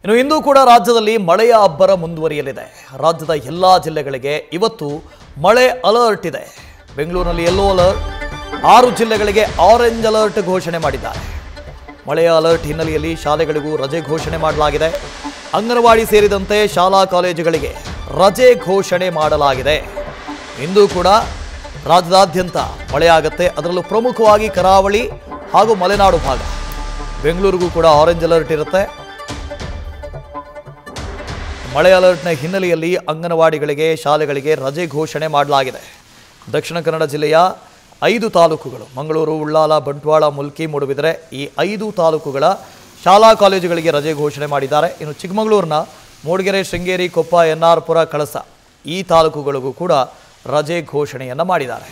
ಇನ್ನು ಇಂದು ಕೂಡ ರಾಜ್ಯದಲ್ಲಿ ಮಳೆಯ ಅಬ್ಬರ ಮುಂದುವರಿಯಲಿದೆ. ರಾಜ್ಯದ ಎಲ್ಲಾ ಜಿಲ್ಲೆಗಳಿಗೆ ಇವತ್ತು ಮಳೆ ಅಲರ್ಟ್ ಇದೆ. ಬೆಂಗಳೂರಿನಲ್ಲಿ ಯೆಲ್ಲೋ ಅಲರ್ಟ್, 6 ಜಿಲ್ಲೆಗಳಿಗೆ ಆರೆಂಜ್ ಅಲರ್ಟ್ ಘೋಷಣೆ ಮಾಡಿದ್ದಾರೆ. ಮಳೆಯ ಅಲರ್ಟ್ ಹಿನ್ನೆಲೆಯಲ್ಲಿ ಶಾಲೆಗಳಿಗೂ ರಜೆ ಘೋಷಣೆ ಮಾಡಲಾಗಿದೆ. ಅಂಗನವಾಡಿ ಸೇರಿದಂತೆ ಶಾಲಾ ಕಾಲೇಜುಗಳಿಗೆ ರಜೆ ಘೋಷಣೆ ಮಾಡಲಾಗಿದೆ. ಇಂದು ಕೂಡ ರಾಜ್ಯದಾದ್ಯಂತ ಮಳೆಯಾಗುತ್ತೆ. ಅದರಲ್ಲೂ ಪ್ರಮುಖವಾಗಿ ಕರಾವಳಿ ಹಾಗೂ ಮಲೆನಾಡು ಭಾಗ. ಬೆಂಗಳೂರಿಗೂ ಕೂಡ ಆರೆಂಜ್ ಅಲರ್ಟ್ ಇರುತ್ತೆ. ಮಳೆ ಅಲರ್ಟ್ನ ಹಿನ್ನೆಲೆಯಲ್ಲಿ ಅಂಗನವಾಡಿಗಳಿಗೆ ಶಾಲೆಗಳಿಗೆ ರಜೆ ಘೋಷಣೆ ಮಾಡಲಾಗಿದೆ. ದಕ್ಷಿಣ ಕನ್ನಡ ಜಿಲ್ಲೆಯ 5 ತಾಲೂಕುಗಳು ಮಂಗಳೂರು, ಉಳ್ಳಾಲ, ಬಂಟ್ವಾಳ, ಮುಲ್ಕಿ, ಮೂಡುಬಿದಿರೆ ಈ 5 ತಾಲೂಕುಗಳ ಶಾಲಾ ಕಾಲೇಜುಗಳಿಗೆ ರಜೆ ಘೋಷಣೆ ಮಾಡಿದ್ದಾರೆ. ಇನ್ನು ಚಿಕ್ಕಮಗಳೂರಿನ ಮೂಡಿಗೆರೆ, ಶೃಂಗೇರಿ, ಕೊಪ್ಪ, ಎನ್ಆರ್ ಪುರ, ಕಳಸ ಈ ತಾಲೂಕುಗಳಿಗೂ ಕೂಡ ರಜೆ ಘೋಷಣೆಯನ್ನು ಮಾಡಿದ್ದಾರೆ.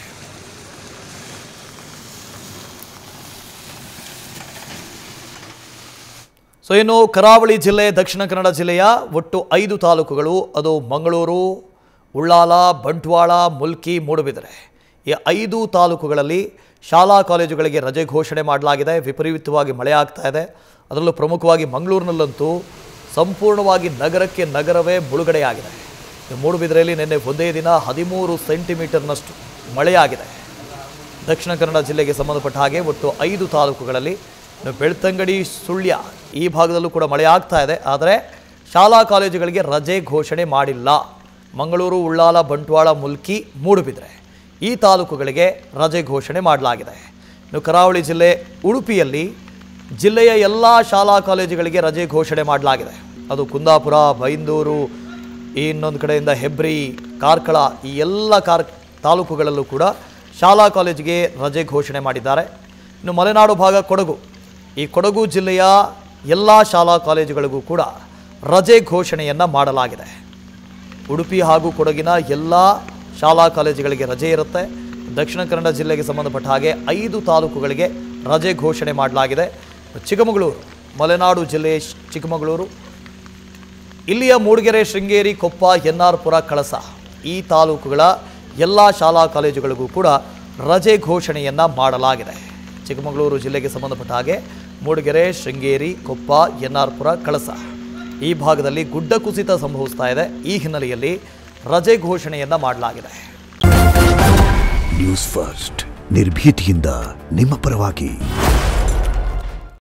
ಇನ್ನು ಕರಾವಳಿ ಜಿಲ್ಲೆ, ದಕ್ಷಿಣ ಕನ್ನಡ ಜಿಲ್ಲೆಯ ಒಟ್ಟು 5 ತಾಲೂಕುಗಳು, ಅದು ಮಂಗಳೂರು, ಉಳ್ಳಾಲ, ಬಂಟ್ವಾಳ, ಮುಲ್ಕಿ, ಮೂಡುಬಿದಿರೆ ಈ 5 ತಾಲೂಕುಗಳಲ್ಲಿ ಶಾಲಾ ಕಾಲೇಜುಗಳಿಗೆ ರಜೆ ಘೋಷಣೆ ಮಾಡಲಾಗಿದೆ. ವಿಪರೀತವಾಗಿ ಮಳೆ ಆಗ್ತಾ ಇದೆ. ಅದರಲ್ಲೂ ಪ್ರಮುಖವಾಗಿ ಮಂಗಳೂರಿನಲ್ಲಂತೂ ಸಂಪೂರ್ಣವಾಗಿ ನಗರವೇ ಮುಳುಗಡೆಯಾಗಿದೆ. ಮೂಡುಬಿದಿರೆಯಲ್ಲಿ ನಿನ್ನೆ ಒಂದೇ ದಿನ 13 ಸೆಂಟಿಮೀಟರ್ನಷ್ಟು ಮಳೆಯಾಗಿದೆ. ದಕ್ಷಿಣ ಕನ್ನಡ ಜಿಲ್ಲೆಗೆ ಸಂಬಂಧಪಟ್ಟ ಹಾಗೆ ಒಟ್ಟು 5 ತಾಲೂಕುಗಳಲ್ಲಿ ಬೆಳ್ತಂಗಡಿ, ಸುಳ್ಯ ಈ ಭಾಗದಲ್ಲೂ ಕೂಡ ಮಳೆ ಆಗ್ತಾ ಇದೆ. ಆದರೆ ಶಾಲಾ ಕಾಲೇಜುಗಳಿಗೆ ರಜೆ ಘೋಷಣೆ ಮಾಡಿಲ್ಲ. ಮಂಗಳೂರು, ಉಳ್ಳಾಲ, ಬಂಟ್ವಾಳ, ಮುಲ್ಕಿ, ಮೂಡುಬಿದಿರೆ ಈ ತಾಲೂಕುಗಳಿಗೆ ರಜೆ ಘೋಷಣೆ ಮಾಡಲಾಗಿದೆ. ಇನ್ನು ಕರಾವಳಿ ಜಿಲ್ಲೆ ಉಡುಪಿಯಲ್ಲಿ ಜಿಲ್ಲೆಯ ಎಲ್ಲ ಶಾಲಾ ಕಾಲೇಜುಗಳಿಗೆ ರಜೆ ಘೋಷಣೆ ಮಾಡಲಾಗಿದೆ. ಅದು ಕುಂದಾಪುರ, ಬೈಂದೂರು, ಇನ್ನೊಂದು ಕಡೆಯಿಂದ ಹೆಬ್ರಿ, ಕಾರ್ಕಳ ಈ ಎಲ್ಲ ತಾಲೂಕುಗಳಲ್ಲೂ ಕೂಡ ಶಾಲಾ ಕಾಲೇಜಿಗೆ ರಜೆ ಘೋಷಣೆ ಮಾಡಿದ್ದಾರೆ. ಇನ್ನು ಮಲೆನಾಡು ಭಾಗ ಕೊಡಗು, ಈ ಕೊಡಗು ಜಿಲ್ಲೆಯ ಎಲ್ಲ ಶಾಲಾ ಕಾಲೇಜುಗಳಿಗೂ ಕೂಡ ರಜೆ ಘೋಷಣೆಯನ್ನು ಮಾಡಲಾಗಿದೆ. ಉಡುಪಿ ಹಾಗೂ ಕೊಡಗಿನ ಎಲ್ಲ ಶಾಲಾ ಕಾಲೇಜುಗಳಿಗೆ ರಜೆ ಇರುತ್ತೆ. ದಕ್ಷಿಣ ಕನ್ನಡ ಜಿಲ್ಲೆಗೆ ಸಂಬಂಧಪಟ್ಟ ಹಾಗೆ 5 ತಾಲೂಕುಗಳಿಗೆ ರಜೆ ಘೋಷಣೆ ಮಾಡಲಾಗಿದೆ. ಚಿಕ್ಕಮಗಳೂರು, ಮಲೆನಾಡು ಜಿಲ್ಲೆ ಚಿಕ್ಕಮಗಳೂರು, ಇಲ್ಲಿಯ ಮೂಡಿಗೆರೆ, ಶೃಂಗೇರಿ, ಕೊಪ್ಪ, ಎನ್ಆರ್ ಪುರ, ಕಳಸ ಈ ತಾಲೂಕುಗಳ ಎಲ್ಲ ಶಾಲಾ ಕಾಲೇಜುಗಳಿಗೂ ಕೂಡ ರಜೆ ಘೋಷಣೆಯನ್ನು ಮಾಡಲಾಗಿದೆ. ಚಿಕ್ಕಮಗಳೂರು ಜಿಲ್ಲೆಗೆ ಸಂಬಂಧಪಟ್ಟ ಹಾಗೆ ಮೂಡಿಗೆರೆ, ಶೃಂಗೇರಿ, ಕೊಪ್ಪ, ಎನ್ಆರ್ ಪುರ, ಕಳಸ ಈ ಭಾಗದಲ್ಲಿ ಗುಡ್ಡ ಕುಸಿತ ಸಂಭವಿಸ್ತಾ ಇದೆ. ಈ ಹಿನ್ನೆಲೆಯಲ್ಲಿ ರಜೆ ಘೋಷಣೆಯನ್ನು ಮಾಡಲಾಗಿದೆ. ನ್ಯೂಸ್ ಫಸ್ಟ್, ನಿರ್ಭೀತಿಯಿಂದ ನಿಮ್ಮ ಪರವಾಗಿ.